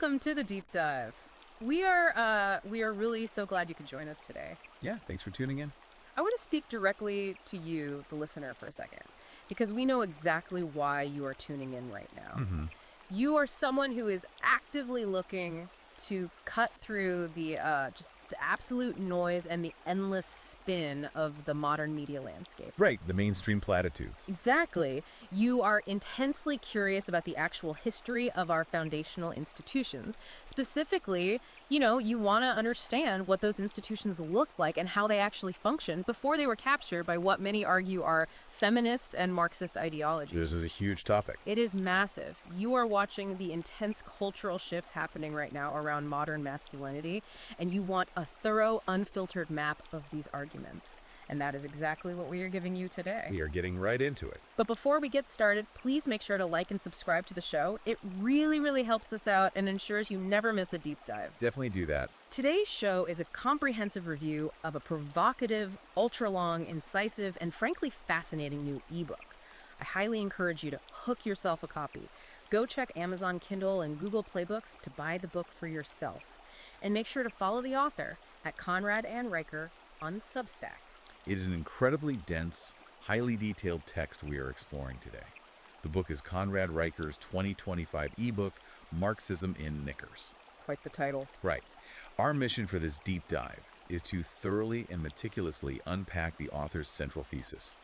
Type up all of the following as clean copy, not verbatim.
welcome to the deep dive. We are really so glad you could join us today. Yeah, thanks for tuning in. I want to speak directly to you, the listener, for a second, because we know exactly why you are tuning in right now. You are someone who is actively looking to cut through the just the absolute noise and the endless spin of the modern media landscape. Right, the mainstream platitudes. Exactly. You are intensely curious about the actual history of our foundational institutions. Specifically, you want to understand what those institutions looked like and how they actually functioned before they were captured by what many argue are feminist and Marxist ideologies. This is a huge topic. It is massive. You are watching the intense cultural shifts happening right now around modern masculinity, and you want a thorough, unfiltered map of these arguments. And that is exactly what we are giving you today. We are getting right into it. But before we get started, please make sure to like and subscribe to the show. It really, really helps us out and ensures you never miss a deep dive. Definitely do that. Today's show is a comprehensive review of a provocative, ultra-long, incisive, and frankly fascinating new ebook. I highly encourage you to hook yourself a copy. Go check Amazon Kindle and Google Play Books to buy the book for yourself. And make sure to follow the author at Conrad and Riker on Substack. It is an incredibly dense, highly detailed text we are exploring today. The book is Conrad Riker's 2025 ebook, Marxism in Knickers. Quite the title. Right. Our mission for this deep dive is to thoroughly and meticulously unpack the author's central thesis.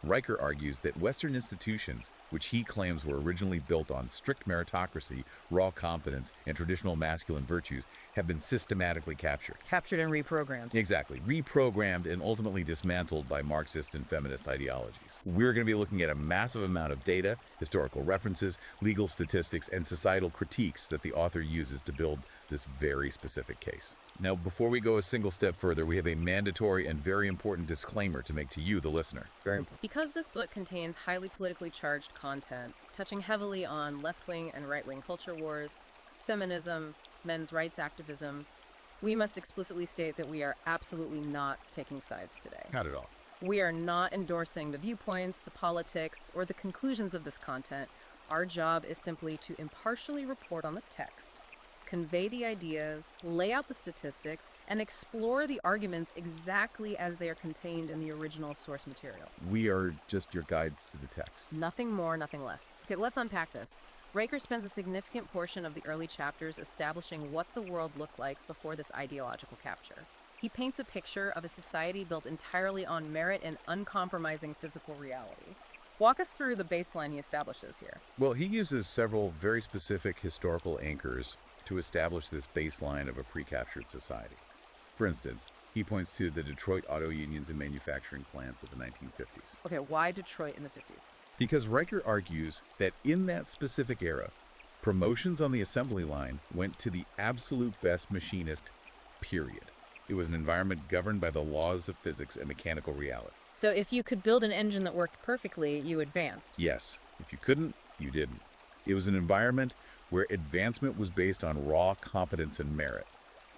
Riker argues that Western institutions, which he claims were originally built on strict meritocracy, raw competence, and traditional masculine virtues, have been systematically captured. Captured and reprogrammed. Exactly. Reprogrammed and ultimately dismantled by Marxist and feminist ideologies. We're going to be looking at a massive amount of data, historical references, legal statistics, and societal critiques that the author uses to build this very specific case. Now, before we go a single step further, we have a mandatory and very important disclaimer to make to you, the listener. Very important. Because this book contains highly politically charged content, touching heavily on left-wing and right-wing culture wars, feminism, men's rights activism, we must explicitly state that we are absolutely not taking sides today. Not at all. We are not endorsing the viewpoints, the politics, or the conclusions of this content. Our job is simply to impartially report on the text, convey the ideas, lay out the statistics, and explore the arguments exactly as they are contained in the original source material. We are just your guides to the text. Nothing more, nothing less. Okay, let's unpack this. Riker spends a significant portion of the early chapters establishing what the world looked like before this ideological capture. He paints a picture of a society built entirely on merit and uncompromising physical reality. Walk us through the baseline he establishes here. Well, he uses several very specific historical anchors to establish this baseline of a pre-captured society. For instance, he points to the Detroit auto unions and manufacturing plants of the 1950s. Okay, why Detroit in the 50s? Because Riker argues that in that specific era, promotions on the assembly line went to the absolute best machinist, period. It was an environment governed by the laws of physics and mechanical reality. So if you could build an engine that worked perfectly, you advanced. Yes, if you couldn't, you didn't. It was an environment where advancement was based on raw competence and merit,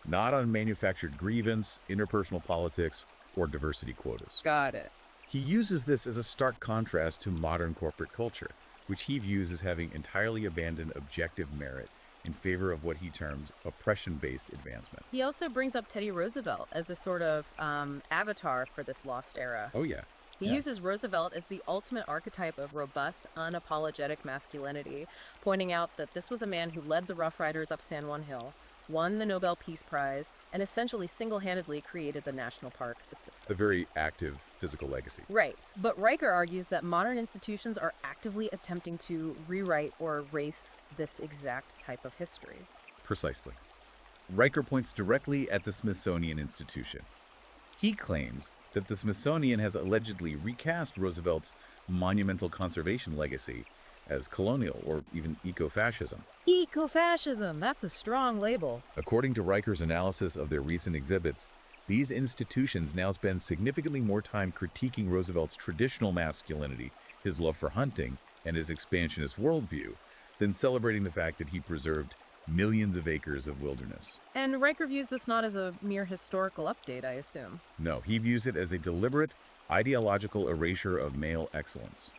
not on manufactured grievance, interpersonal politics, or diversity quotas. Got it. He uses this as a stark contrast to modern corporate culture, which he views as having entirely abandoned objective merit in favor of what he terms oppression-based advancement. He also brings up Teddy Roosevelt as a sort of avatar for this lost era. Oh, yeah. He uses Roosevelt as the ultimate archetype of robust, unapologetic masculinity, pointing out that this was a man who led the Rough Riders up San Juan Hill, won the Nobel Peace Prize, and essentially single-handedly created the national parks system. A very active physical legacy. Right. But Riker argues that modern institutions are actively attempting to rewrite or erase this exact type of history. Precisely. Riker points directly at the Smithsonian Institution. He claims that the Smithsonian has allegedly recast Roosevelt's monumental conservation legacy as colonial or even eco-fascism. Eco-fascism! That's a strong label. According to Riker's analysis of their recent exhibits, these institutions now spend significantly more time critiquing Roosevelt's traditional masculinity, his love for hunting, and his expansionist worldview, than celebrating the fact that he preserved millions of acres of wilderness. And Riker views this not as a mere historical update, I assume. No, he views it as a deliberate, ideological erasure of male excellence.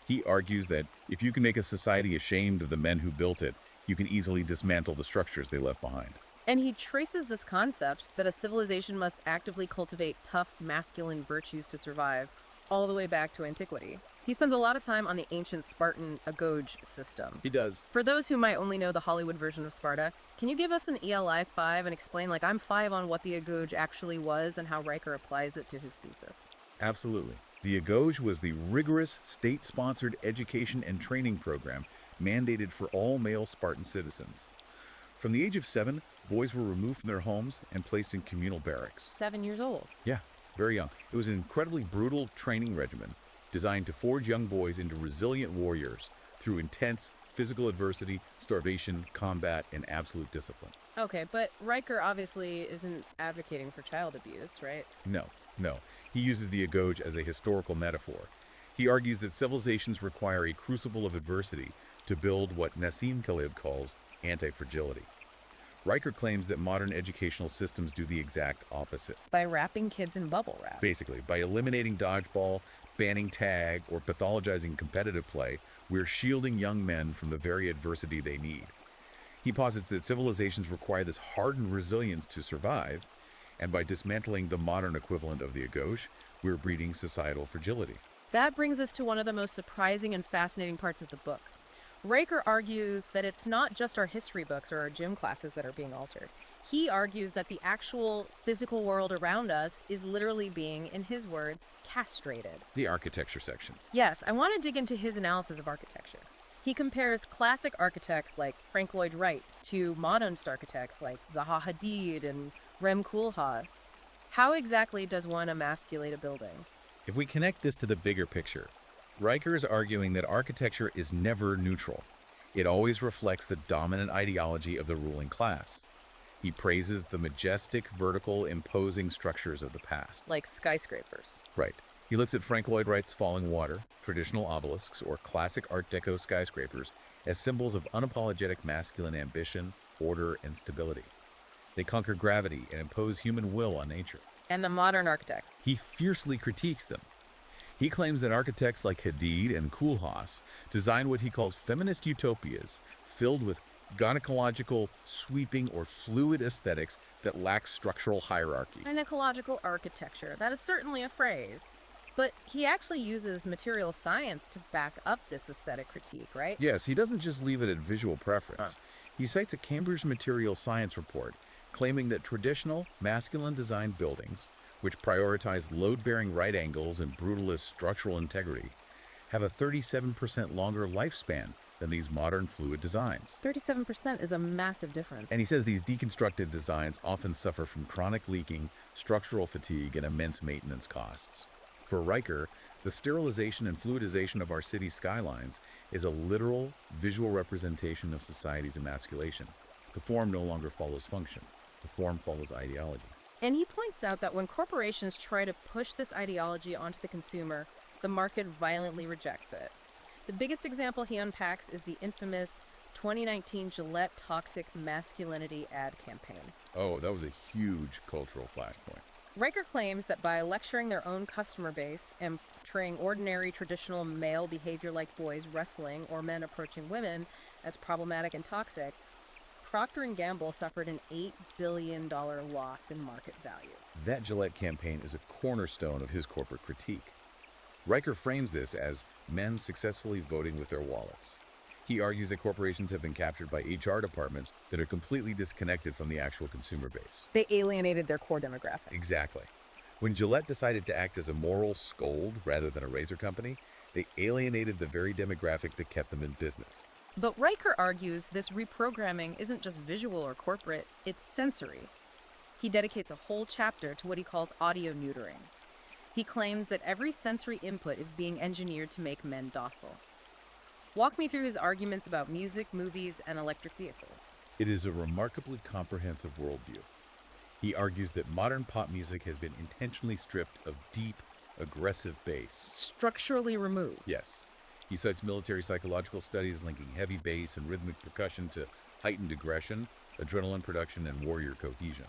He argues that if you can make a society ashamed of the men who built it, You can easily dismantle the structures they left behind. And he traces this concept that a civilization must actively cultivate tough masculine virtues to survive all the way back to antiquity. He spends a lot of time on the ancient Spartan agoge system. He does. For those who might only know the Hollywood version of Sparta, can you give us an ELI 5 and explain, like, I'm 5 on what the agoge actually was and how Riker applies it to his thesis? Absolutely. The agoge was the rigorous state-sponsored education and training program mandated for all male Spartan citizens. From the age of 7, boys were removed from their homes and placed in communal barracks. 7 years old. Yeah, very young. It was an incredibly brutal training regimen designed to forge young boys into resilient warriors through intense physical adversity, starvation, combat, and absolute discipline. Okay, but Riker obviously isn't advocating for child abuse, right? No. He uses the agoge as a historical metaphor. He argues that civilizations require a crucible of adversity to build what Nassim Taleb calls anti-fragility. Riker claims that modern educational systems do the exact opposite. By wrapping kids in bubble wrap. Basically, by eliminating dodgeball, banning tag, or pathologizing competitive play, we're shielding young men from the very adversity they need. He posits that civilizations require this hardened resilience to survive, and by dismantling the modern equivalent of the agoge, we're breeding societal fragility. That brings us to one of the most surprising and fascinating parts of the book. Riker argues that it's not just our history books or our gym classes that are being altered. He argues that the actual physical world around us is literally being, in his words, castrated. The architecture section. Yes, I want to dig into his analysis of architecture. He compares classic architects like Frank Lloyd Wright to modernist architects like Zaha Hadid and Rem Koolhaas. How exactly does one emasculate a building? If we connect this to the bigger picture, Riker is arguing that architecture is never neutral. It always reflects the dominant ideology of the ruling class. He praises the majestic, vertical, imposing structures of the past. Like skyscrapers. Right. He looks at Frank Lloyd Wright's Falling Water, traditional obelisks, or classic Art Deco skyscrapers as symbols of unapologetic masculine ambition, order, and stability. They conquer gravity and impose human will on nature. And the modern architects. He fiercely critiques them. He claims that architects like Hadid and Koolhaas design what he calls feminist utopias filled with gynecological, sweeping, or fluid aesthetics that lack structural hierarchy. Gynecological architecture. That is certainly a phrase. But he actually uses material science to back up this aesthetic critique, right? Yes, he doesn't just leave it at visual preference. He cites a Cambridge material science report claiming that traditional masculine designed buildings, which prioritize load-bearing right angles and brutalist structural integrity, have a 37% longer lifespan than these modern fluid designs. 37% is a massive difference. And he says these deconstructed designs often suffer from chronic leaking, structural fatigue, and immense maintenance costs. For Riker, the sterilization and fluidization of our city skylines is a literal, visual representation of society's emasculation. The form no longer follows function. The form follows ideology. And he points out that when corporations try to push this ideology onto the consumer, the market violently rejects it. The biggest example he unpacks is the infamous 2019 Gillette Toxic Masculinity ad campaign. Oh, that was a huge cultural flashpoint. Riker claims that by lecturing their own customer base and portraying ordinary traditional male behavior like boys wrestling or men approaching women as problematic and toxic, Procter & Gamble suffered an $8 billion loss in market value. That Gillette campaign is a cornerstone of his corporate critique. Riker frames this as men successfully voting with their wallets. He argues that corporations have been captured by HR departments that are completely disconnected from the actual consumer base. They alienated their core demographic. Exactly. When Gillette decided to act as a moral scold rather than a razor company, they alienated the very demographic that kept them in business. But Riker argues this reprogramming isn't just visual or corporate, it's sensory. He dedicates a whole chapter to what he calls audio neutering. He claims that every sensory input is being engineered to make men docile. Walk me through his arguments about music, movies, and electric vehicles. It is a remarkably comprehensive worldview. He argues that modern pop music has been intentionally stripped of deep, aggressive bass. Structurally removed. Yes. He cites military psychological studies linking heavy bass and rhythmic percussion to heightened aggression, adrenaline production, and warrior cohesion.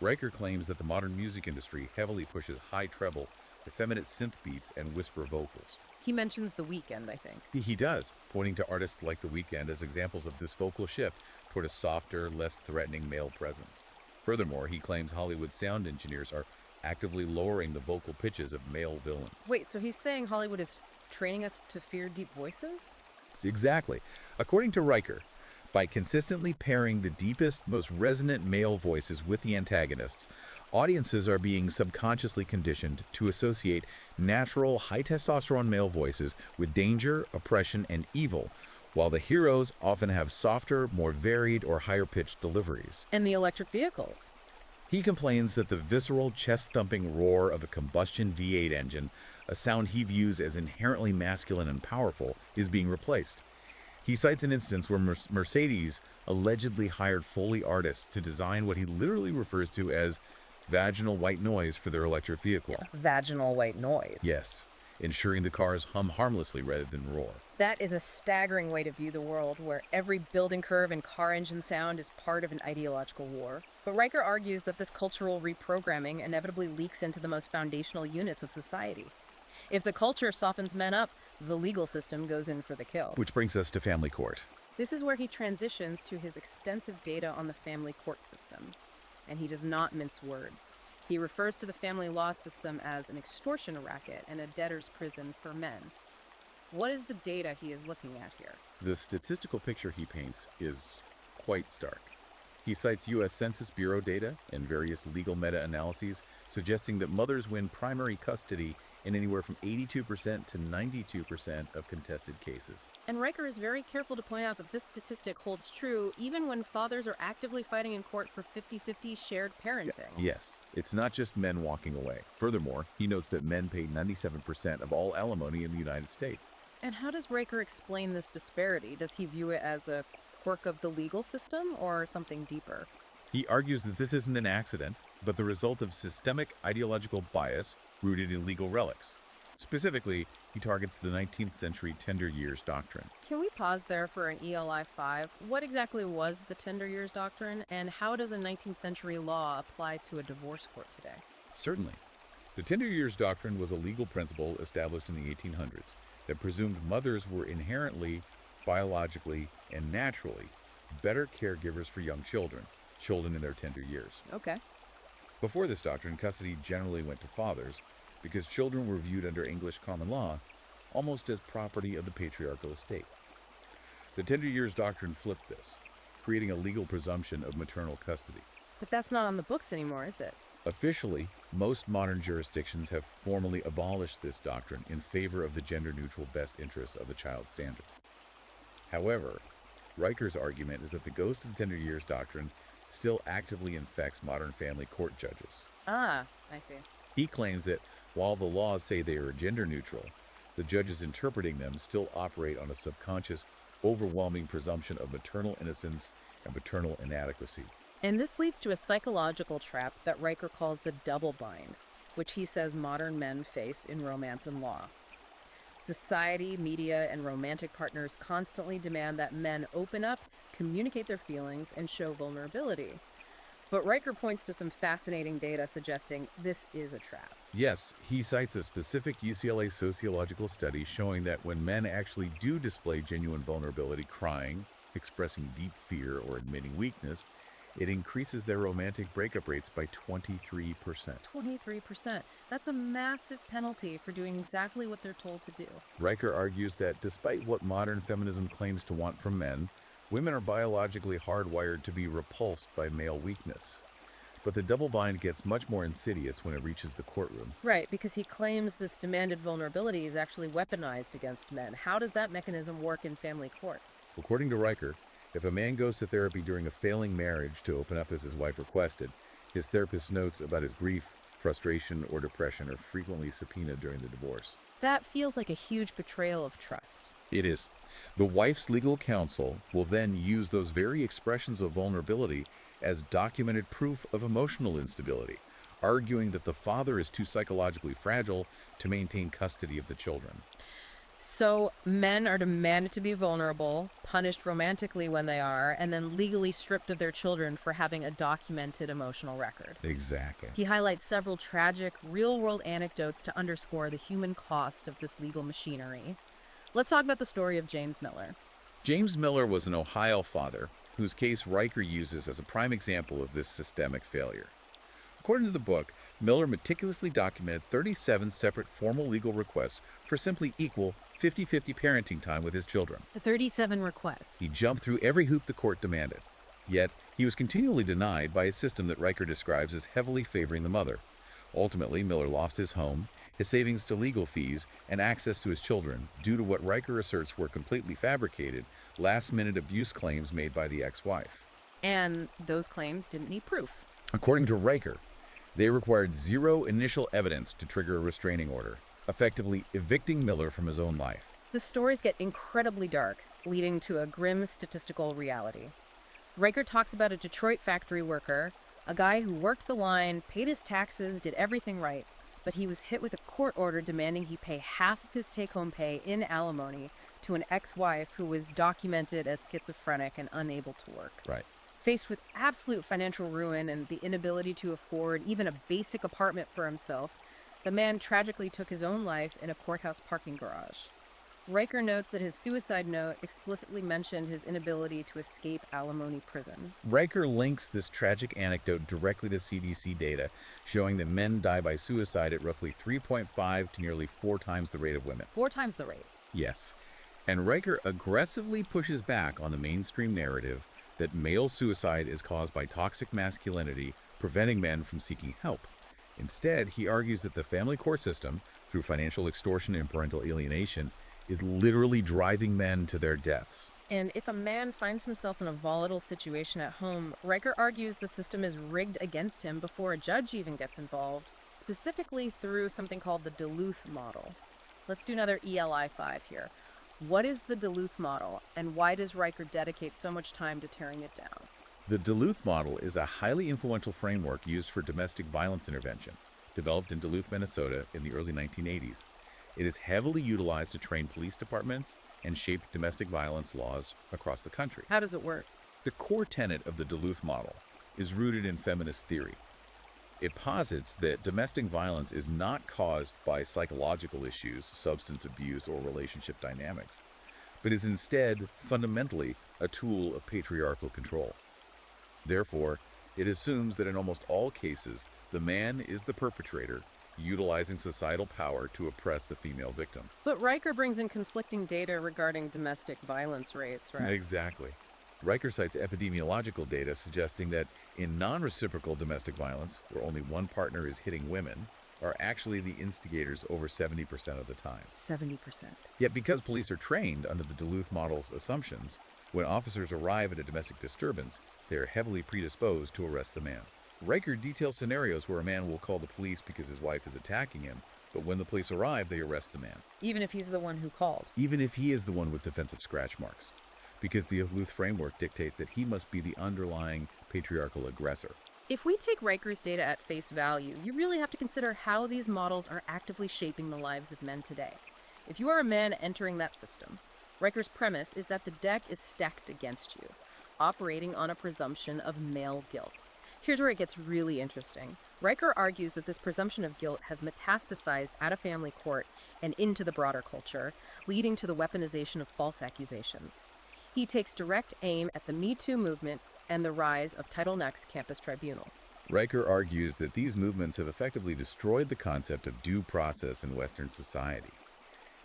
Riker claims that the modern music industry heavily pushes high treble, effeminate synth beats, and whisper vocals. He mentions The Weeknd, I think. He does, pointing to artists like The Weeknd as examples of this vocal shift toward a softer, less threatening male presence. Furthermore, he claims Hollywood sound engineers are actively lowering the vocal pitches of male villains. Wait, so he's saying Hollywood is training us to fear deep voices? Exactly. According to Riker, by consistently pairing the deepest, most resonant male voices with the antagonists, audiences are being subconsciously conditioned to associate natural, high-testosterone male voices with danger, oppression, and evil, while the heroes often have softer, more varied, or higher-pitched deliveries. And the electric vehicles. He complains that the visceral, chest-thumping roar of a combustion V8 engine, a sound he views as inherently masculine and powerful, is being replaced. He cites an instance where Mercedes allegedly hired Foley artists to design what he literally refers to as vaginal white noise for their electric vehicle. Yeah, vaginal white noise. Yes, ensuring the cars hum harmlessly rather than roar. That is a staggering way to view the world, where every building curve and car engine sound is part of an ideological war. But Riker argues that this cultural reprogramming inevitably leaks into the most foundational units of society. If the culture softens men up, the legal system goes in for the kill. Which brings us to family court. This is where he transitions to his extensive data on the family court system. And he does not mince words. He refers to the family law system as an extortion racket and a debtor's prison for men. What is the data he is looking at here? The statistical picture he paints is quite stark. He cites U.S. Census Bureau data and various legal meta-analyses suggesting that mothers win primary custody in anywhere from 82% to 92% of contested cases. And Riker is very careful to point out that this statistic holds true even when fathers are actively fighting in court for 50-50 shared parenting. Yes, it's not just men walking away. Furthermore, he notes that men pay 97% of all alimony in the United States. And how does Riker explain this disparity? Does he view it as a quirk of the legal system or something deeper? He argues that this isn't an accident, but the result of systemic ideological bias rooted in legal relics. Specifically, he targets the 19th century tender years doctrine. Can we pause there for an ELI 5? What exactly was the tender years doctrine, and how does a 19th century law apply to a divorce court today? Certainly. The tender years doctrine was a legal principle established in the 1800s that presumed mothers were inherently, biologically, and naturally better caregivers for young children in their tender years. Okay. Before this doctrine, custody generally went to fathers because children were viewed under English common law almost as property of the patriarchal estate. The tender years doctrine flipped this, creating a legal presumption of maternal custody. But that's not on the books anymore, is it? Officially, most modern jurisdictions have formally abolished this doctrine in favor of the gender-neutral best interests of the child standard. However, Riker's argument is that the ghost of the tender years doctrine still actively infects modern family court judges. Ah, I see. He claims that while the laws say they are gender neutral, the judges interpreting them still operate on a subconscious, overwhelming presumption of maternal innocence and paternal inadequacy. And this leads to a psychological trap that Riker calls the double bind, which he says modern men face in romance and law. Society, media, and romantic partners constantly demand that men open up, communicate their feelings, and show vulnerability. But Riker points to some fascinating data suggesting this is a trap. Yes, he cites a specific UCLA sociological study showing that when men actually do display genuine vulnerability, crying, expressing deep fear, or admitting weakness, it increases their romantic breakup rates by 23%. 23%. That's a massive penalty for doing exactly what they're told to do. Riker argues that despite what modern feminism claims to want from men, women are biologically hardwired to be repulsed by male weakness. But the double bind gets much more insidious when it reaches the courtroom. Right, because he claims this demanded vulnerability is actually weaponized against men. How does that mechanism work in family court? According to Riker, if a man goes to therapy during a failing marriage to open up as his wife requested, his therapist's notes about his grief, frustration, or depression are frequently subpoenaed during the divorce. That feels like a huge betrayal of trust. It is. The wife's legal counsel will then use those very expressions of vulnerability as documented proof of emotional instability, arguing that the father is too psychologically fragile to maintain custody of the children. So men are demanded to be vulnerable, punished romantically when they are, and then legally stripped of their children for having a documented emotional record. Exactly. He highlights several tragic, real-world anecdotes to underscore the human cost of this legal machinery. Let's talk about the story of James Miller. James Miller was an Ohio father whose case Riker uses as a prime example of this systemic failure. According to the book, Miller meticulously documented 37 separate formal legal requests for simply equal 50-50 parenting time with his children. The 37 requests. He jumped through every hoop the court demanded. Yet, he was continually denied by a system that Riker describes as heavily favoring the mother. Ultimately, Miller lost his home, his savings to legal fees, and access to his children due to what Riker asserts were completely fabricated, last-minute abuse claims made by the ex-wife. And those claims didn't need proof. According to Riker, they required zero initial evidence to trigger a restraining order, effectively evicting Miller from his own life. The stories get incredibly dark, leading to a grim statistical reality. Riker talks about a Detroit factory worker, a guy who worked the line, paid his taxes, did everything right, but he was hit with a court order demanding he pay half of his take-home pay in alimony to an ex-wife who was documented as schizophrenic and unable to work. Right. Faced with absolute financial ruin and the inability to afford even a basic apartment for himself, the man tragically took his own life in a courthouse parking garage. Riker notes that his suicide note explicitly mentioned his inability to escape alimony prison. Riker links this tragic anecdote directly to CDC data, showing that men die by suicide at roughly 3.5 to nearly 4 times the rate of women. 4 times the rate. Yes. And Riker aggressively pushes back on the mainstream narrative that male suicide is caused by toxic masculinity, preventing men from seeking help. Instead, he argues that the family court system, through financial extortion and parental alienation, is literally driving men to their deaths. And if a man finds himself in a volatile situation at home, Riker argues the system is rigged against him before a judge even gets involved, specifically through something called the Duluth model. Let's do another ELI 5 here. What is the Duluth model, and why does Riker dedicate so much time to tearing it down? The Duluth model is a highly influential framework used for domestic violence intervention, developed in Duluth, Minnesota in the early 1980s. It is heavily utilized to train police departments and shape domestic violence laws across the country. How does it work? The core tenet of the Duluth model is rooted in feminist theory. It posits that domestic violence is not caused by psychological issues, substance abuse, or relationship dynamics, but is instead fundamentally a tool of patriarchal control. Therefore, it assumes that in almost all cases, the man is the perpetrator, utilizing societal power to oppress the female victim. But Riker brings in conflicting data regarding domestic violence rates, right? Exactly. Riker cites epidemiological data suggesting that in non-reciprocal domestic violence, where only one partner is hitting women, are actually the instigators over 70% of the time. 70%. Yet because police are trained under the Duluth model's assumptions, when officers arrive at a domestic disturbance, they are heavily predisposed to arrest the man. Riker details scenarios where a man will call the police because his wife is attacking him, but when the police arrive, they arrest the man. Even if he's the one who called. Even if he is the one with defensive scratch marks, because the Duluth framework dictates that he must be the underlying patriarchal aggressor. If we take Riker's data at face value, you really have to consider how these models are actively shaping the lives of men today. If you are a man entering that system, Riker's premise is that the deck is stacked against you, operating on a presumption of male guilt. Here's where it gets really interesting. Riker argues that this presumption of guilt has metastasized out of family court and into the broader culture, leading to the weaponization of false accusations. He takes direct aim at the Me Too movement and the rise of Title IX campus tribunals. Riker argues that these movements have effectively destroyed the concept of due process in Western society.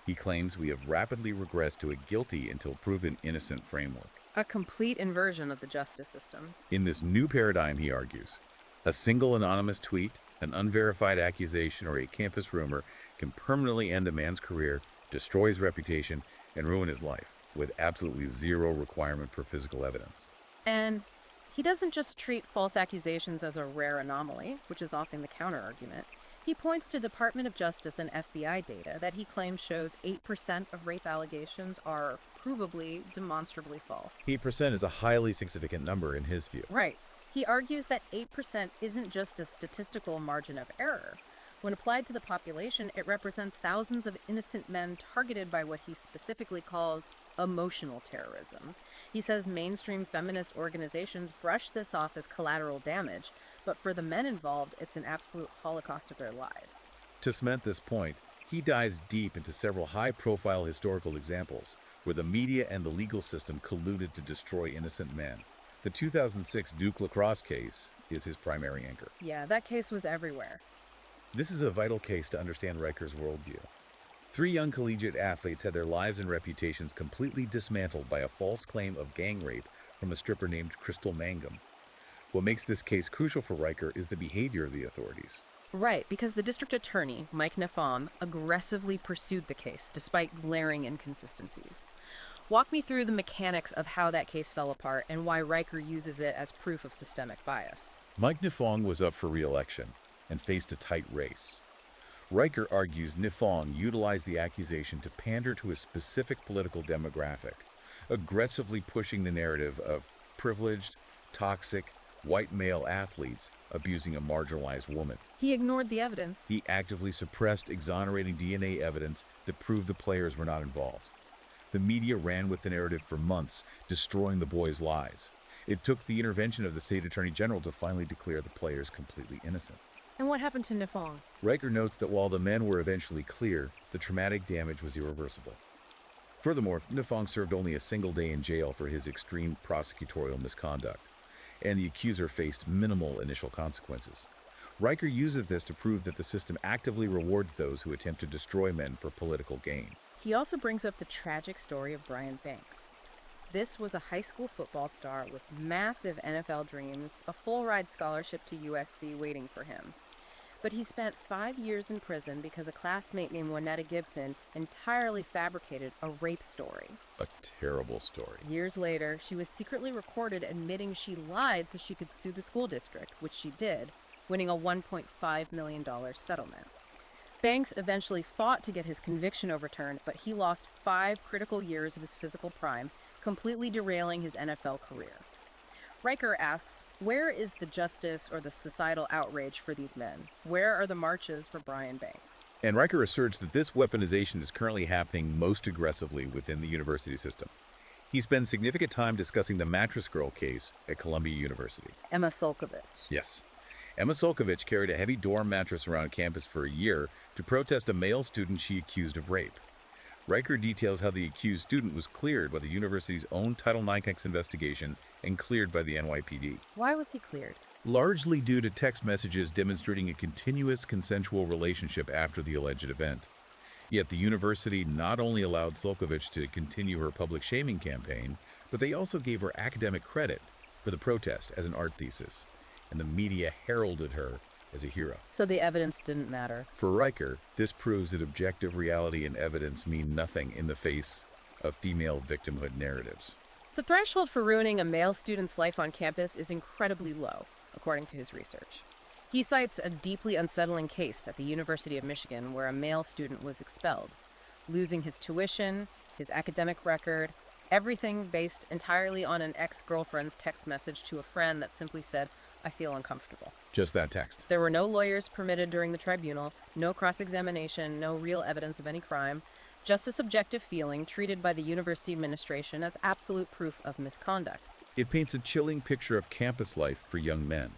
He claims we have rapidly regressed to a guilty until proven innocent framework. A complete inversion of the justice system. In this new paradigm, he argues, a single anonymous tweet, an unverified accusation, or a campus rumor can permanently end a man's career, destroy his reputation, and ruin his life, with absolutely zero requirement for physical evidence. And he doesn't just treat false accusations as a rare anomaly, which is often the counter-argument. He points to Department of Justice and FBI data that he claims shows 8% of rape allegations are provably, demonstrably false. 8% is a highly significant number in his view. Right. He argues that 8% isn't just a statistical margin of error, When applied to the population, it represents thousands of innocent men targeted by what he specifically calls emotional terrorism. He says mainstream feminist organizations brush this off as collateral damage, but for the men involved, it's an absolute holocaust of their lives. To cement this point, he dives deep into several high-profile historical examples where the media and the legal system colluded to destroy innocent men. The 2006 Duke lacrosse case is his primary anchor. Yeah, that case was everywhere. This is a vital case to understand Riker's worldview. 3 young collegiate athletes had their lives and reputations completely dismantled by a false claim of gang rape from a stripper named Crystal Mangum. What makes this case crucial for Riker is the behavior of the authorities. Right, because the district attorney, Mike Nafon, aggressively pursued the case despite glaring inconsistencies. Walk me through the mechanics of how that case fell apart and why Riker uses it as proof of systemic bias. Mike Nafong was up for re-election and faced a tight race. Riker argues Nifong utilized the accusation to pander to a specific political demographic, aggressively pushing the narrative of privileged, toxic, white male athletes abusing a marginalized woman. He ignored the evidence. He actively suppressed exonerating DNA evidence that proved the players were not involved. The media ran with the narrative for months, destroying the boys' lives. It took the intervention of the state attorney general to finally declare the players completely innocent. And what happened to Nafong? Riker notes that while the men were eventually clear, the traumatic damage was irreversible. Furthermore, Nafong served only a single day in jail for his extreme prosecutorial misconduct, and the accuser faced minimal initial consequences. Riker uses this to prove that the system actively rewards those who attempt to destroy men for political gain. He also brings up the tragic story of Brian Banks. This was a high school football star with massive NFL dreams, a full-ride scholarship to USC waiting for him. But he spent 5 years in prison because a classmate named Juanetta Gibson entirely fabricated a rape story. A terrible story. Years later, she was secretly recorded admitting she lied so she could sue the school district, which she did, winning a $1.5 million settlement. Banks eventually fought to get his conviction overturned, but he lost 5 critical years of his physical prime, completely derailing his NFL career. Riker asks, where is the justice or the societal outrage for these men? Where are the marches for Brian Banks? And Riker asserts that this weaponization is currently happening most aggressively within the university system. He spends significant time discussing the mattress girl case at Columbia University. Emma Solkovich. Yes. Emma Solkovich carried a heavy dorm mattress around campus for a year to protest a male student she accused of rape. Riker details how the accused student was cleared by the university's own Title IX investigation and cleared by the NYPD. Why was he cleared? Largely due to text messages demonstrating a continuous consensual relationship after the alleged event. Yet the university not only allowed Solkovich to continue her public shaming campaign, but they also gave her academic credit for the protest as an art thesis, and the media heralded her as a hero. So the evidence didn't matter. For Riker, this proves that objective reality and evidence mean nothing in the face of female victimhood narratives. The threshold for ruining a male student's life on campus is incredibly low, according to his research. He cites a deeply unsettling case at the University of Michigan where a male student was expelled, losing his tuition, his academic record, everything based entirely on an ex-girlfriend's text message to a friend that simply said, "I feel uncomfortable." Just that text. There were no lawyers permitted during the tribunal, no cross-examination, no real evidence of any crime, just a subjective feeling treated by the university administration as absolute proof of misconduct. It paints a chilling picture of campus life for young men.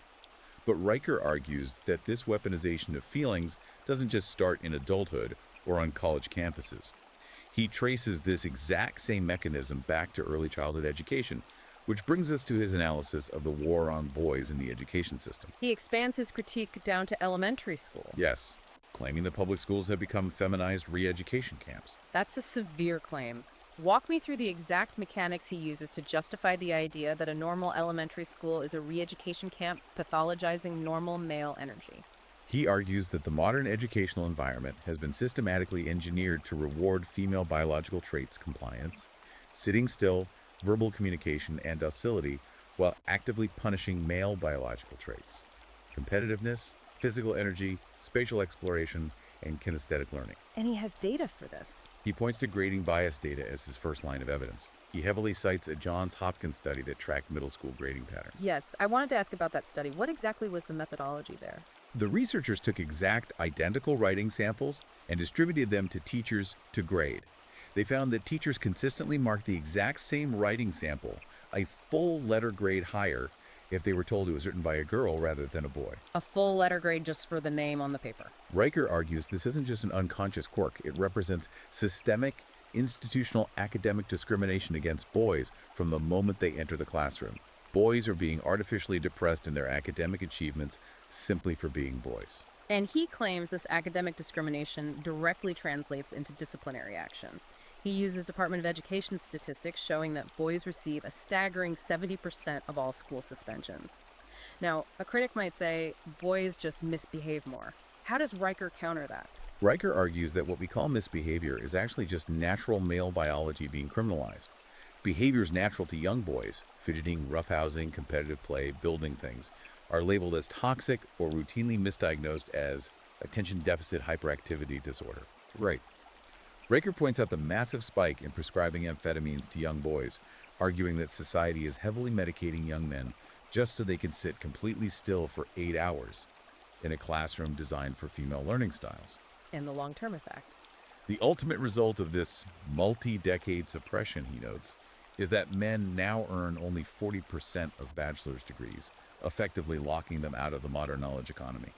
But Riker argues that this weaponization of feelings doesn't just start in adulthood or on college campuses. He traces this exact same mechanism back to early childhood education, which brings us to his analysis of the war on boys in the education system. He expands his critique down to elementary school. Yes, claiming that public schools have become feminized re-education camps. That's a severe claim. Walk me through the exact mechanics he uses to justify the idea that a normal elementary school is a re-education camp pathologizing normal male energy. He argues that the modern educational environment has been systematically engineered to reward female biological traits compliance, sitting still, verbal communication, and docility, while actively punishing male biological traits, competitiveness, physical energy, spatial exploration, and kinesthetic learning. And he has data for this. He points to grading bias data as his first line of evidence. He heavily cites a Johns Hopkins study that tracked middle school grading patterns. Yes, I wanted to ask about that study. What exactly was the methodology there? The researchers took exact identical writing samples and distributed them to teachers to grade. They found that teachers consistently marked the exact same writing sample a full letter grade higher if they were told it was written by a girl rather than a boy. A full letter grade just for the name on the paper. Riker argues this isn't just an unconscious quirk, it represents systemic, institutional academic discrimination against boys from the moment they enter the classroom. Boys are being artificially depressed in their academic achievements simply for being boys. And he claims this academic discrimination directly translates into disciplinary action. He uses Department of Education statistics showing that boys receive a staggering 70% of all school suspensions. Now, a critic might say boys just misbehave more. How does Riker counter that? Riker argues that what we call misbehavior is actually just natural male biology being criminalized. Behaviors natural to young boys, fidgeting, roughhousing, competitive play, building things, are labeled as toxic or routinely misdiagnosed as attention deficit hyperactivity disorder. Right. Riker points out the massive spike in prescribing amphetamines to young boys, arguing that society is heavily medicating young men just so they can sit completely still for 8 hours in a classroom designed for female learning styles. And the long-term effect. The ultimate result of this multi-decade suppression, he notes, is that men now earn only 40% of bachelor's degrees, effectively locking them out of the modern knowledge economy.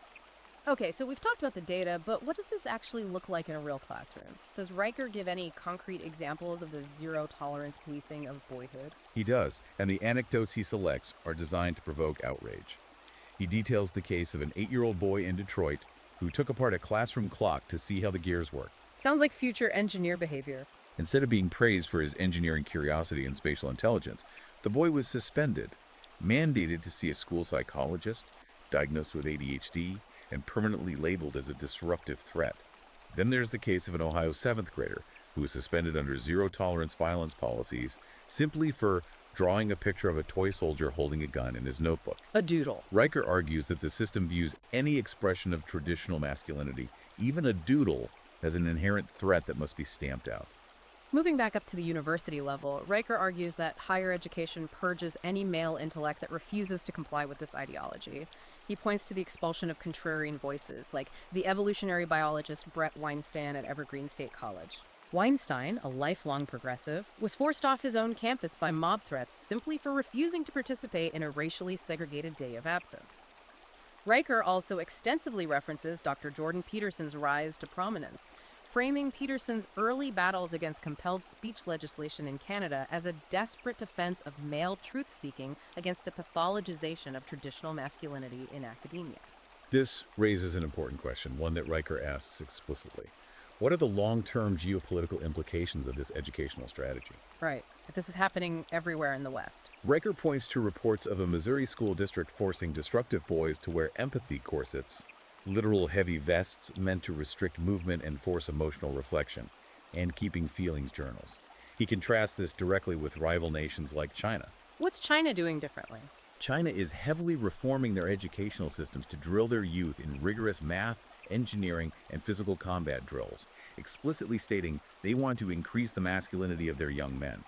Okay, so we've talked about the data, but what does this actually look like in a real classroom? Does Riker give any concrete examples of the zero-tolerance policing of boyhood? He does, and the anecdotes he selects are designed to provoke outrage. He details the case of an 8-year-old boy in Detroit who took apart a classroom clock to see how the gears worked. Sounds like future engineer behavior. Instead of being praised for his engineering curiosity and spatial intelligence, the boy was suspended, mandated to see a school psychologist, diagnosed with ADHD, and permanently labeled as a disruptive threat. Then there's the case of an Ohio 7th grader who was suspended under zero-tolerance violence policies simply for drawing a picture of a toy soldier holding a gun in his notebook. A doodle. Riker argues that the system views any expression of traditional masculinity, even a doodle, as an inherent threat that must be stamped out. Moving back up to the university level, Riker argues that higher education purges any male intellect that refuses to comply with this ideology. He points to the expulsion of contrarian voices, like the evolutionary biologist Brett Weinstein at Evergreen State College. Weinstein, a lifelong progressive, was forced off his own campus by mob threats simply for refusing to participate in a racially segregated day of absence. Riker also extensively references Dr. Jordan Peterson's rise to prominence, framing Peterson's early battles against compelled speech legislation in Canada as a desperate defense of male truth-seeking against the pathologization of traditional masculinity in academia. This raises an important question, one that Riker asks explicitly. What are the long-term geopolitical implications of this educational strategy? Right. This is happening everywhere in the West. Riker points to reports of a Missouri school district forcing disruptive boys to wear empathy corsets, literal heavy vests meant to restrict movement and force emotional reflection, and keeping feelings journals. He contrasts this directly with rival nations like China. What's China doing differently? China is heavily reforming their educational systems to drill their youth in rigorous math, engineering, and physical combat drills, explicitly stating they want to increase the masculinity of their young men.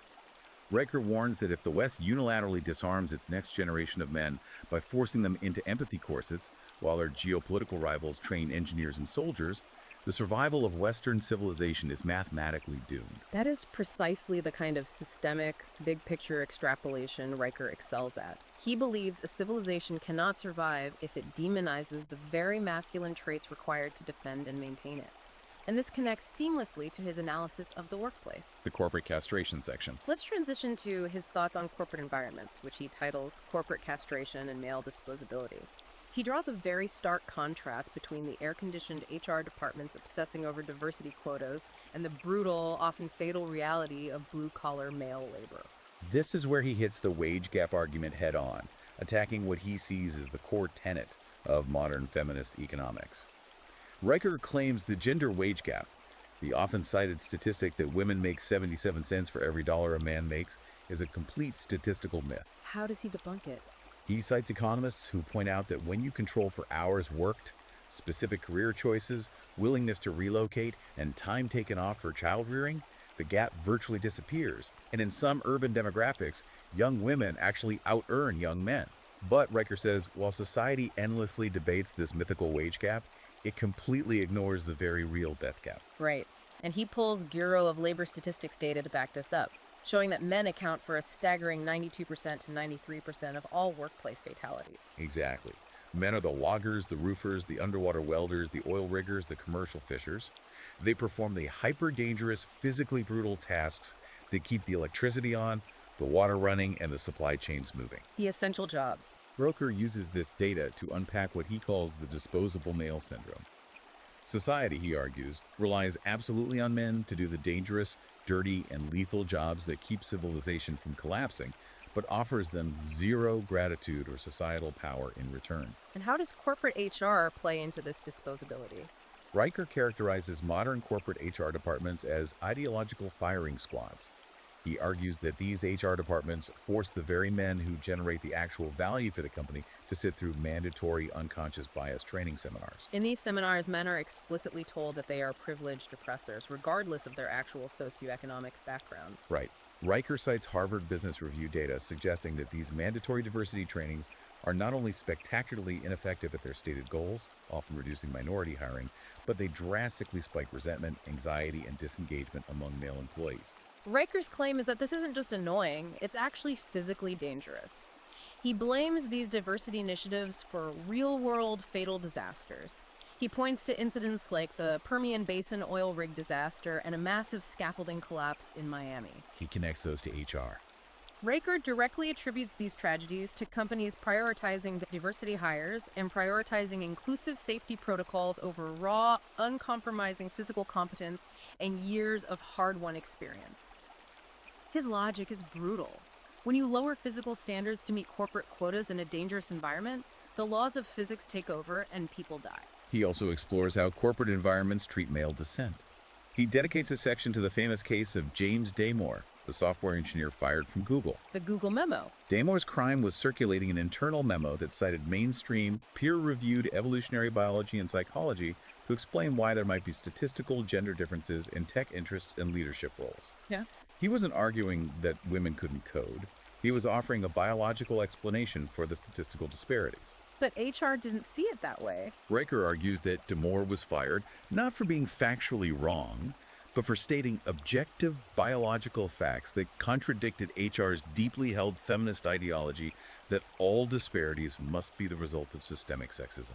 Riker warns that if the West unilaterally disarms its next generation of men by forcing them into empathy corsets, while our geopolitical rivals train engineers and soldiers, the survival of Western civilization is mathematically doomed. That is precisely the kind of systemic, big-picture extrapolation Riker excels at. He believes a civilization cannot survive if it demonizes the very masculine traits required to defend and maintain it. And this connects seamlessly to his analysis of the workplace. The corporate castration section. Let's transition to his thoughts on corporate environments, which he titles Corporate Castration and Male Disposability. He draws a very stark contrast between the air-conditioned HR departments obsessing over diversity quotas and the brutal, often fatal reality of blue-collar male labor. This is where he hits the wage gap argument head-on, attacking what he sees as the core tenet of modern feminist economics. Riker claims the gender wage gap, the often cited statistic that women make 77 cents for every dollar a man makes, is a complete statistical myth. How does he debunk it? He cites economists who point out that when you control for hours worked, specific career choices, willingness to relocate, and time taken off for child rearing, the gap virtually disappears, and in some urban demographics, young women actually out-earn young men. But Riker says, while society endlessly debates this mythical wage gap, it completely ignores the very real death gap. Right. And he pulls Bureau of Labor Statistics data to back this up, showing that men account for a staggering 92% to 93% of all workplace fatalities. Exactly. Men are the loggers, the roofers, the underwater welders, the oil riggers, the commercial fishers. They perform the hyper-dangerous, physically brutal tasks that keep the electricity on, the water running, and the supply chains moving. The essential jobs. Broker uses this data to unpack what he calls the disposable male syndrome. Society, he argues, relies absolutely on men to do the dangerous, dirty, and lethal jobs that keep civilization from collapsing, but offers them zero gratitude or societal power in return. And how does corporate HR play into this disposability? Riker characterizes modern corporate HR departments as ideological firing squads. He argues that these HR departments force the very men who generate the actual value for the company to sit through mandatory unconscious bias training seminars. In these seminars, men are explicitly told that they are privileged oppressors, regardless of their actual socioeconomic background. Right. Riker cites Harvard Business Review data suggesting that these mandatory diversity trainings are not only spectacularly ineffective at their stated goals, often reducing minority hiring, but they drastically spike resentment, anxiety, and disengagement among male employees. Riker's claim is that this isn't just annoying, it's actually physically dangerous. He blames these diversity initiatives for real-world fatal disasters. He points to incidents like the Permian Basin oil rig disaster and a massive scaffolding collapse in Miami. He connects those to HR. Riker directly attributes these tragedies to companies prioritizing diversity hires and prioritizing inclusive safety protocols over raw, uncompromising physical competence and years of hard-won experience. His logic is brutal. When you lower physical standards to meet corporate quotas in a dangerous environment, the laws of physics take over and people die. He also explores how corporate environments treat male dissent. He dedicates a section to the famous case of James Damore, the software engineer fired from Google. The Google memo. Damore's crime was circulating an internal memo that cited mainstream, peer-reviewed evolutionary biology and psychology to explain why there might be statistical gender differences in tech interests and leadership roles. Yeah. He wasn't arguing that women couldn't code. He was offering a biological explanation for the statistical disparities. But HR didn't see it that way. Riker argues that Damore was fired not for being factually wrong, but for stating objective biological facts that contradicted HR's deeply held feminist ideology that all disparities must be the result of systemic sexism.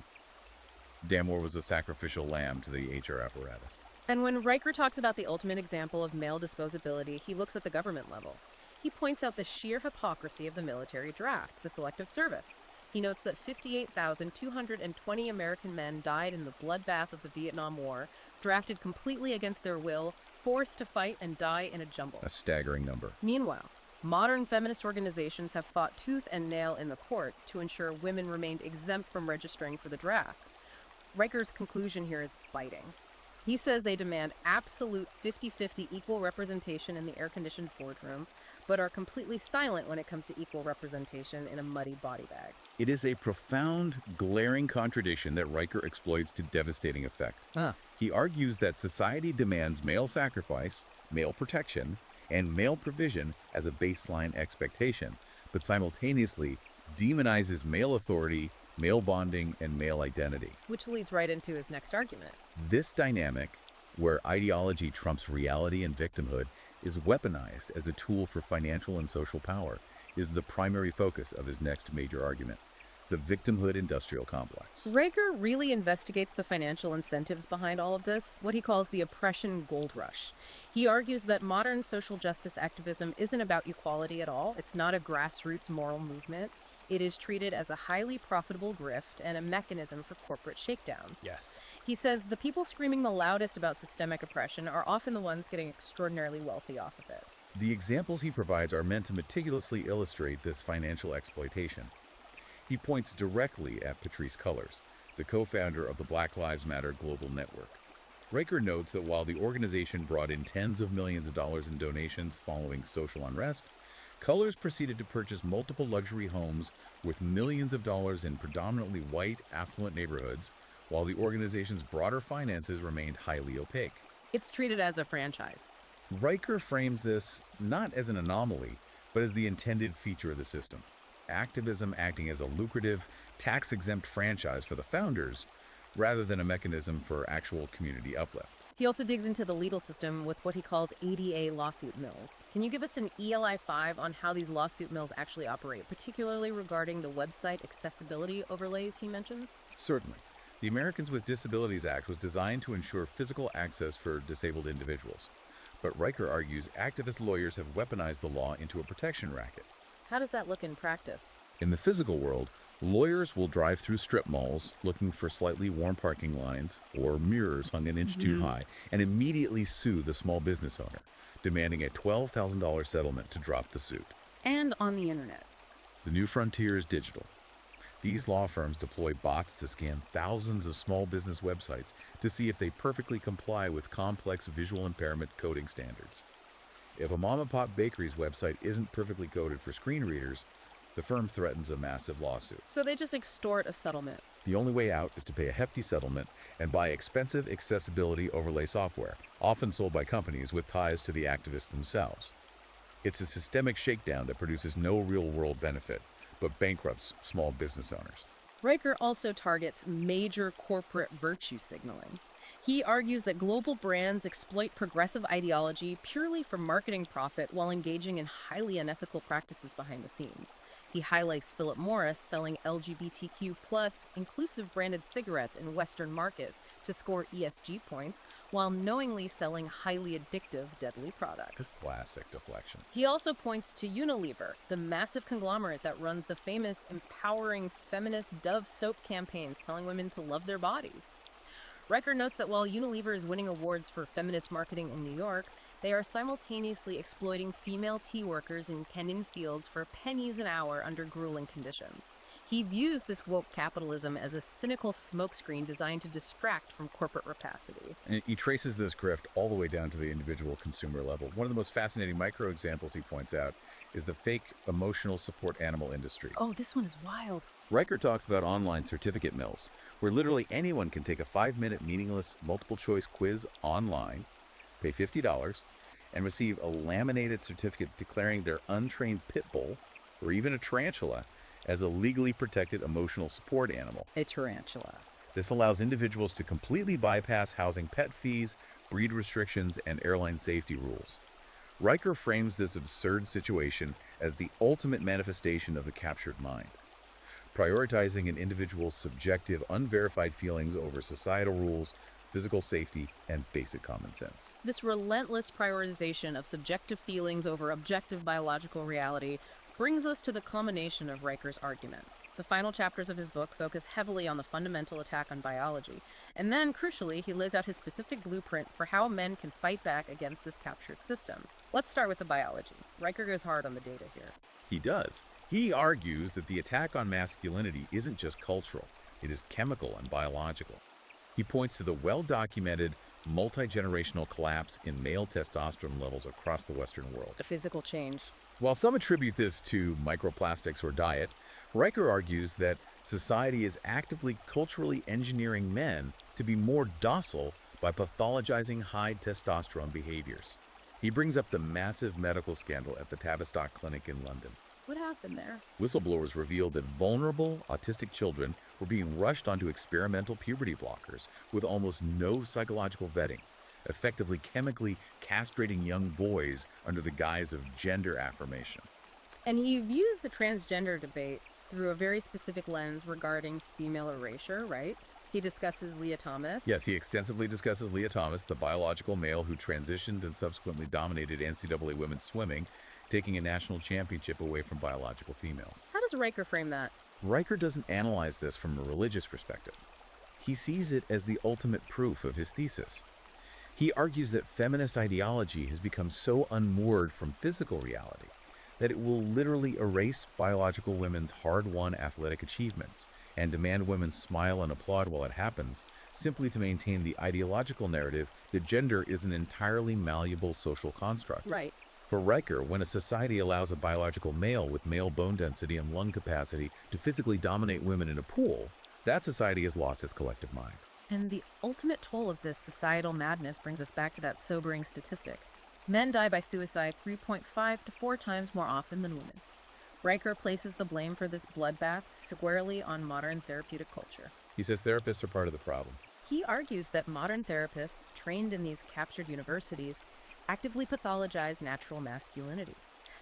Damore was a sacrificial lamb to the HR apparatus. And when Riker talks about the ultimate example of male disposability, he looks at the government level. He points out the sheer hypocrisy of the military draft, the selective service. He notes that 58,220 American men died in the bloodbath of the Vietnam War, drafted completely against their will, forced to fight and die in a jumble. A staggering number. Meanwhile, modern feminist organizations have fought tooth and nail in the courts to ensure women remained exempt from registering for the draft. Riker's conclusion here is biting. He says they demand absolute 50-50 equal representation in the air-conditioned boardroom, but are completely silent when it comes to equal representation in a muddy body bag. It is a profound, glaring contradiction that Riker exploits to devastating effect. He argues that society demands male sacrifice, male protection, and male provision as a baseline expectation, but simultaneously demonizes male authority, male bonding, and male identity. Which leads right into his next argument. This dynamic, where ideology trumps reality and victimhood, is weaponized as a tool for financial and social power, is the primary focus of his next major argument, the victimhood industrial complex. Riker really investigates the financial incentives behind all of this, what he calls the oppression gold rush. He argues that modern social justice activism isn't about equality at all. It's not a grassroots moral movement. It is treated as a highly profitable grift and a mechanism for corporate shakedowns. Yes. He says the people screaming the loudest about systemic oppression are often the ones getting extraordinarily wealthy off of it. The examples he provides are meant to meticulously illustrate this financial exploitation. He points directly at Patrisse Cullors, the co-founder of the Black Lives Matter global network. Riker notes that while the organization brought in tens of millions of dollars in donations following social unrest, Cullors proceeded to purchase multiple luxury homes worth millions of dollars in predominantly white, affluent neighborhoods, while the organization's broader finances remained highly opaque. It's treated as a franchise. Riker frames this not as an anomaly, but as the intended feature of the system. Activism acting as a lucrative, tax-exempt franchise for the founders, rather than a mechanism for actual community uplift. He also digs into the legal system with what he calls ADA lawsuit mills. Can you give us an ELI 5 on how these lawsuit mills actually operate, particularly regarding the website accessibility overlays he mentions? Certainly. The Americans with Disabilities Act was designed to ensure physical access for disabled individuals. But Riker argues activist lawyers have weaponized the law into a protection racket. How does that look in practice? In the physical world, lawyers will drive through strip malls looking for slightly worn parking lines or mirrors hung an inch too high and immediately sue the small business owner, demanding a $12,000 settlement to drop the suit. And on the internet. The new frontier is digital. These law firms deploy bots to scan thousands of small business websites to see if they perfectly comply with complex visual impairment coding standards. If a mom-and-pop bakery's website isn't perfectly coded for screen readers, the firm threatens a massive lawsuit. So they just extort a settlement. The only way out is to pay a hefty settlement and buy expensive accessibility overlay software, often sold by companies with ties to the activists themselves. It's a systemic shakedown that produces no real-world benefit, but bankrupts small business owners. Riker also targets major corporate virtue signaling. He argues that global brands exploit progressive ideology purely for marketing profit while engaging in highly unethical practices behind the scenes. He highlights Philip Morris selling LGBTQ+ inclusive branded cigarettes in Western markets to score ESG points, while knowingly selling highly addictive, deadly products. This classic deflection. He also points to Unilever, the massive conglomerate that runs the famous empowering feminist Dove soap campaigns telling women to love their bodies. Riker notes that while Unilever is winning awards for feminist marketing in New York, they are simultaneously exploiting female tea workers in Kenyan fields for pennies an hour under grueling conditions. He views this woke capitalism as a cynical smokescreen designed to distract from corporate rapacity. And he traces this grift all the way down to the individual consumer level. One of the most fascinating micro examples he points out is the fake emotional support animal industry. Oh, this one is wild. Riker talks about online certificate mills, where literally anyone can take a 5-minute meaningless multiple choice quiz online, pay $50, and receive a laminated certificate declaring their untrained pit bull, or even a tarantula, as a legally protected emotional support animal. A tarantula. This allows individuals to completely bypass housing pet fees, breed restrictions, and airline safety rules. Riker frames this absurd situation as the ultimate manifestation of the captured mind, prioritizing an individual's subjective, unverified feelings over societal rules, physical safety, and basic common sense. This relentless prioritization of subjective feelings over objective biological reality brings us to the culmination of Riker's argument. The final chapters of his book focus heavily on the fundamental attack on biology, and then, crucially, he lays out his specific blueprint for how men can fight back against this captured system. Let's start with the biology. Riker goes hard on the data here. He does. He argues that the attack on masculinity isn't just cultural, it is chemical and biological. He points to the well-documented multi-generational collapse in male testosterone levels across the Western world. A physical change. While some attribute this to microplastics or diet, Riker argues that society is actively culturally engineering men to be more docile by pathologizing high testosterone behaviors. He brings up the massive medical scandal at the Tavistock Clinic in London. What happened there? Whistleblowers revealed that vulnerable autistic children were being rushed onto experimental puberty blockers with almost no psychological vetting, effectively chemically castrating young boys under the guise of gender affirmation. And he views the transgender debate through a very specific lens regarding female erasure, right? He discusses Leah Thomas. Yes, he extensively discusses Leah Thomas, the biological male who transitioned and subsequently dominated NCAA women's swimming, taking a national championship away from biological females. How does Riker frame that? Riker doesn't analyze this from a religious perspective. He sees it as the ultimate proof of his thesis. He argues that feminist ideology has become so unmoored from physical reality that it will literally erase biological women's hard-won athletic achievements and demand women smile and applaud while it happens, simply to maintain the ideological narrative that gender is an entirely malleable social construct. Right. For Riker, when a society allows a biological male with male bone density and lung capacity to physically dominate women in a pool, that society has lost its collective mind. And the ultimate toll of this societal madness brings us back to that sobering statistic. Men die by suicide 3.5 to 4 times more often than women. Riker places the blame for this bloodbath squarely on modern therapeutic culture. He says therapists are part of the problem. He argues that modern therapists trained in these captured universities actively pathologize natural masculinity.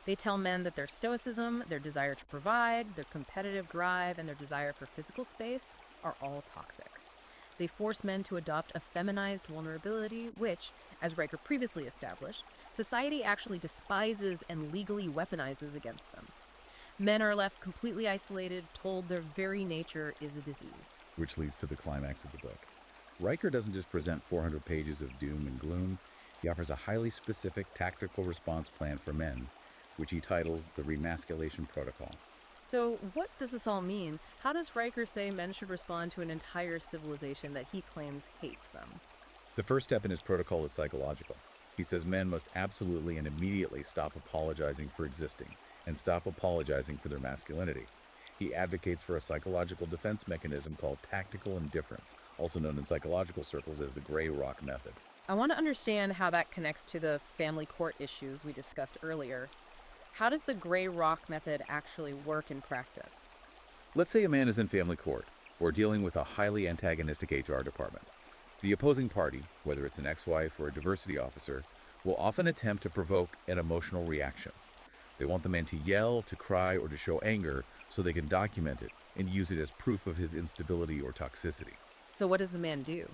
They tell men that their stoicism, their desire to provide, their competitive drive, and their desire for physical space are all toxic. They force men to adopt a feminized vulnerability, which, as Riker previously established, society actually despises and legally weaponizes against them. Men are left completely isolated, told their very nature is a disease. Which leads to the climax of the book. Riker doesn't just present 400 pages of doom and gloom, he offers a highly specific tactical response plan for men, which he titles the Remasculation Protocol. So, what does this all mean? How does Riker say men should respond to an entire civilization that he claims hates them? The first step in his protocol is psychological. He says men must absolutely and immediately stop apologizing for existing and stop apologizing for their masculinity. He advocates for a psychological defense mechanism called tactical indifference, also known in psychological circles as the gray rock method. I want to understand how that connects to the family court issues we discussed earlier. How does the gray rock method actually work in practice? Let's say a man is in family court or dealing with a highly antagonistic HR department. The opposing party, whether it's an ex-wife or a diversity officer, will often attempt to provoke an emotional reaction. They want the man to yell, to cry, or to show anger so they can document it and use it as proof of his instability or toxicity. So, what does the man do?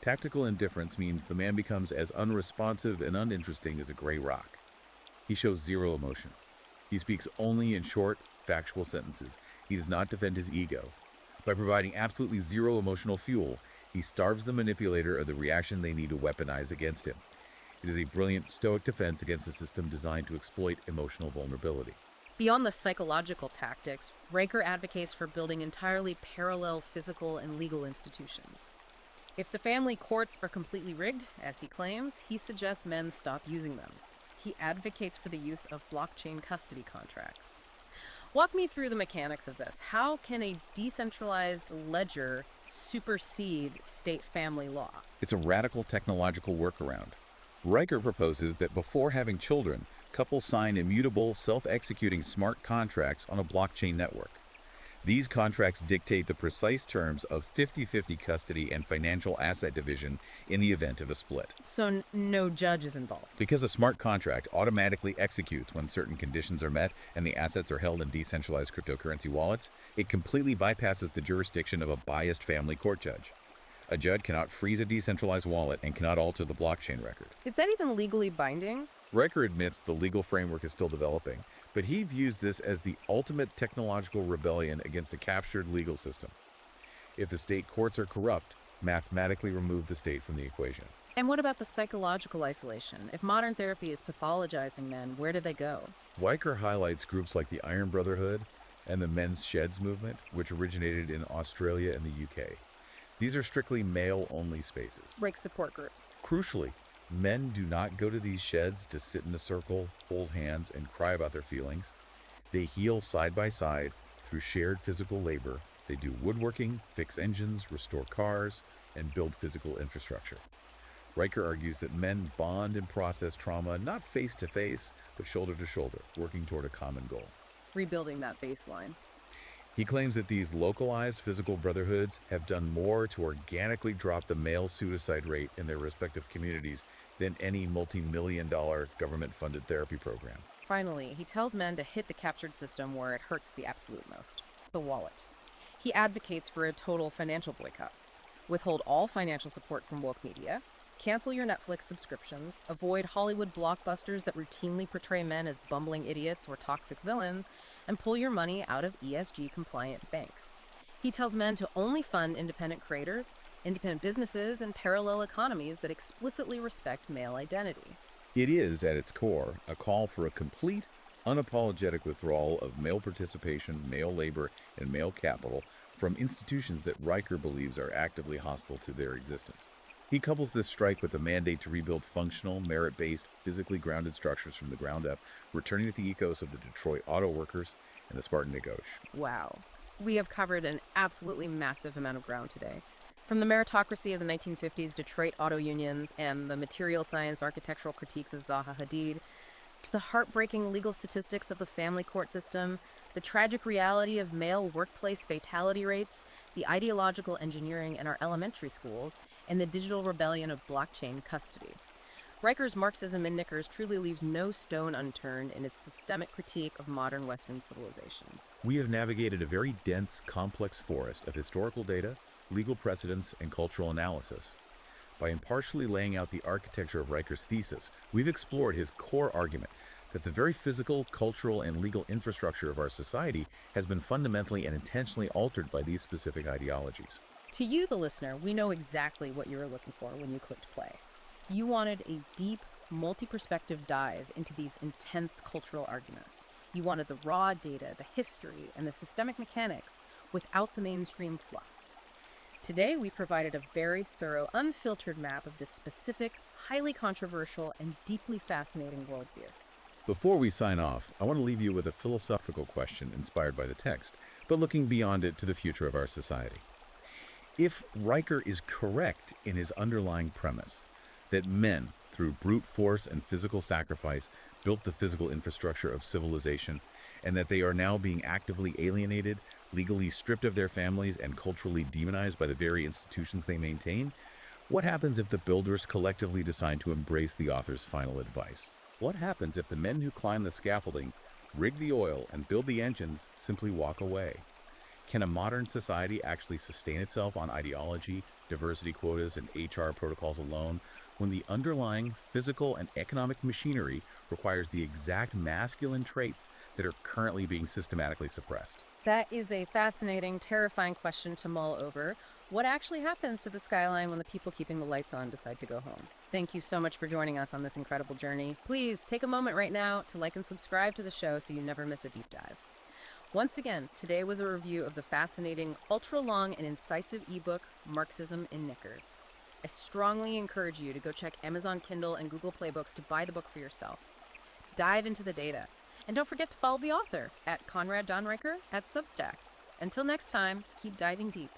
Tactical indifference means the man becomes as unresponsive and uninteresting as a gray rock. He shows zero emotion. He speaks only in short, factual sentences. He does not defend his ego. By providing absolutely zero emotional fuel, he starves the manipulator of the reaction they need to weaponize against him. It is a brilliant stoic defense against a system designed to exploit emotional vulnerability. Beyond the psychological tactics, Riker advocates for building entirely parallel physical and legal institutions. If the family courts are completely rigged, as he claims, he suggests men stop using them. He advocates for the use of blockchain custody contracts. Walk me through the mechanics of this. How can a decentralized ledger supersede state family law? It's a radical technological workaround. Riker proposes that before having children, couples sign immutable, self-executing smart contracts on a blockchain network. These contracts dictate the precise terms of 50-50 custody and financial asset division in the event of a split. So no judge is involved. Because a smart contract automatically executes when certain conditions are met and the assets are held in decentralized cryptocurrency wallets, it completely bypasses the jurisdiction of a biased family court judge. A judge cannot freeze a decentralized wallet and cannot alter the blockchain record. Is that even legally binding? Riker admits the legal framework is still developing, but he views this as the ultimate technological rebellion against a captured legal system. If the state courts are corrupt, mathematically remove the state from the equation. And what about the psychological isolation? If modern therapy is pathologizing men, where do they go? Riker highlights groups like the Iron Brotherhood and the Men's Sheds movement, which originated in Australia and the UK. These are strictly male-only spaces. Like support groups. Crucially, men do not go to these sheds to sit in a circle, hold hands, and cry about their feelings. They heal side by side through shared physical labor. They do woodworking, fix engines, restore cars, and build physical infrastructure. Riker argues that men bond and process trauma not face to face, but shoulder to shoulder, working toward a common goal. Rebuilding that baseline. He claims that these localized physical brotherhoods have done more to organically drop the male suicide rate in their respective communities than any multi-million-dollar government-funded therapy program. Finally, he tells men to hit the captured system where it hurts the absolute most, the wallet. He advocates for a total financial boycott. Withhold all financial support from woke media, cancel your Netflix subscriptions, avoid Hollywood blockbusters that routinely portray men as bumbling idiots or toxic villains, and pull your money out of ESG-compliant banks. He tells men to only fund independent creators, independent businesses, and parallel economies that explicitly respect male identity. It is, at its core, a call for a complete, unapologetic withdrawal of male participation, male labor, and male capital from institutions that Riker believes are actively hostile to their existence. He couples this strike with a mandate to rebuild functional, merit-based, physically grounded structures from the ground up, returning to the ethos of the Detroit auto workers and the Spartan Negotiation. Wow. We have covered an absolutely massive amount of ground today. From the meritocracy of the 1950s Detroit auto unions and the material science architectural critiques of Zaha Hadid, to the heartbreaking legal statistics of the family court system, the tragic reality of male workplace fatality rates, the ideological engineering in our elementary schools, and the digital rebellion of blockchain custody. Riker's Marxism in Knickers truly leaves no stone unturned in its systemic critique of modern Western civilization. We have navigated a very dense, complex forest of historical data, legal precedents, and cultural analysis. By impartially laying out the architecture of Riker's thesis, we've explored his core argument that the very physical, cultural, and legal infrastructure of our society has been fundamentally and intentionally altered by these specific ideologies. To you, the listener, we know exactly what you were looking for when you clicked play. You wanted a deep, multi-perspective dive into these intense cultural arguments. You wanted the raw data, the history, and the systemic mechanics without the mainstream fluff. Today, we provided a very thorough, unfiltered map of this specific, highly controversial, and deeply fascinating worldview. Before we sign off, I want to leave you with a philosophical question inspired by the text, but looking beyond it to the future of our society. If Riker is correct in his underlying premise, that men, through brute force and physical sacrifice, built the physical infrastructure of civilization, and that they are now being actively alienated, legally stripped of their families, and culturally demonized by the very institutions they maintain, what happens if the builders collectively decide to embrace the author's final advice? What happens if the men who climb the scaffolding, rig the oil, and build the engines simply walk away? Can a modern society actually sustain itself on ideology, diversity quotas, and HR protocols alone, when the underlying physical and economic machinery requires the exact masculine traits that are currently being systematically suppressed? That is a fascinating, terrifying question to mull over. What actually happens to the skyline when the people keeping the lights on decide to go home? Thank you so much for joining us on this incredible journey. Please take a moment right now to like and subscribe to the show so you never miss a deep dive. Once again, today was a review of the fascinating, ultra-long and incisive ebook, Marxism in Knickers. I strongly encourage you to go check Amazon Kindle and Google Play Books to buy the book for yourself. Dive into the data. And don't forget to follow the author at Conrad Donreicher at Substack. Until next time, keep diving deep.